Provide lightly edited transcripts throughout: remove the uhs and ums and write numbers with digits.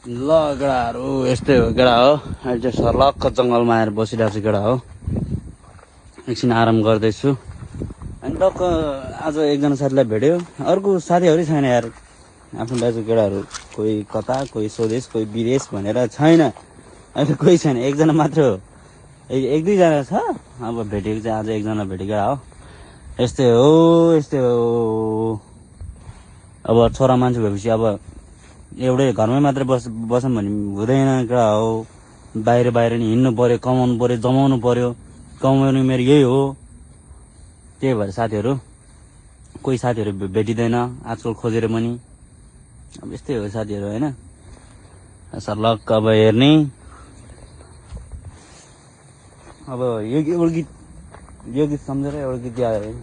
ल गेडाहरू यस्तै हो गेडा हो। अहिले चाहिँ सर्लक्क जङ्गलमा आएर बसिरहेको छु गेडा हो। एकछिन आराम गर्दैछु। अनि टक्क आज एकजना साथीलाई भेट्यो। अर्को साथीहरू छैन यार। आफ्नो दाजु केटाहरू कोही कता कोही स्वदेश कोही विदेश भनेर छैन। अहिले कोही छैन, एकजना मात्र हो। एक दुईजना छ। अब भेटेको चाहिँ आज एकजना भेटेको हो। यस्तै हो यस्तै हो। अब छोरा मान्छे भएपछि अब एउटै घरमै मात्र बसौँ भने हुँदैन क्या हो। बाहिर नि हिँड्नु पर्यो, कमाउनु पर्यो, जमाउनु पर्यो। कमाउनु मेरो यही हो। त्यही भएर साथीहरू कोही साथीहरू भेटिँदैन आजकल खोजेर पनि। अब यस्तै हो साथीहरू होइन। सर्लक्क अब हेर्ने। अब यो गीत सम्झेर एउटा गीत याद आयो।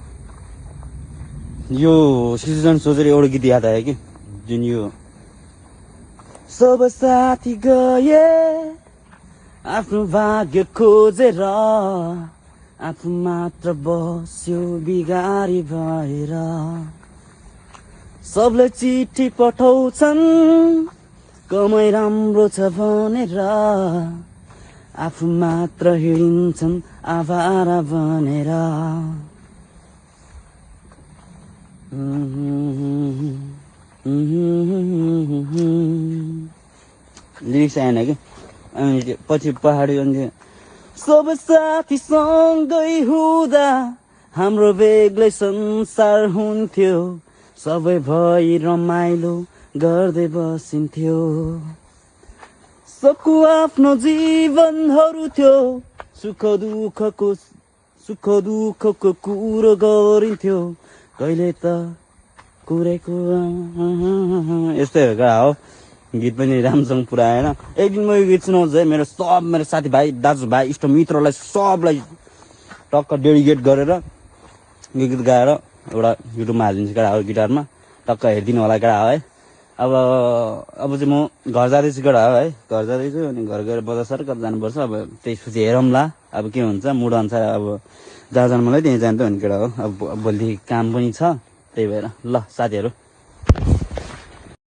यो सिटिजन सोचेर एउटा गीत याद आयो कि जुन यो सब साथी गए आफ्नो भाग्य खोजेर, आफू मात्र बस्यो बिगारी भएर। सबले चिठी पठाउँछन् कमाइ राम्रो छ भनेर, आफू मात्र हिँड्छन् आभारा भनेर। लिरिक्स आएन कि। अनि पछि पहाडी अनि सब साथी सँगै हुँदा हाम्रो बेग्लै संसार हुन्थ्यो, सबै भई रमाइलो गर्दै बसिन्थ्यो। सबको आफ्नो जीवनहरू थियो, सुख दुःखको कुरो गरिन्थ्यो, कहिले त कुरेको। यस्तै हो क्या हो। गीत पनि राम्रोसँग पुरा आएन। एक दिन म यो गीत सुनाउँछु है। मेरो साथीभाइ दाजुभाइ इष्टमित्रलाई सबलाई टक्क डेडिकेट गरेर यो गीत गाएर एउटा युट्युबमा हालिदिन्छु केटा हो। गिटारमा टक्क हेरिदिनु होला केटा हो है। अब चाहिँ म घर जाँदैछु केटा हो है। घर जाँदैछु अनि घर गएर बजार सर्कल जानुपर्छ। अब त्यसपछि हेरौँला अब के हुन्छ मुड अनुसार। अब जहाँ जानु मलाई त्यहीँ जानु त भने केटा हो। अब भोलिदेखि काम पनि छ, त्यही भएर ल साथीहरू।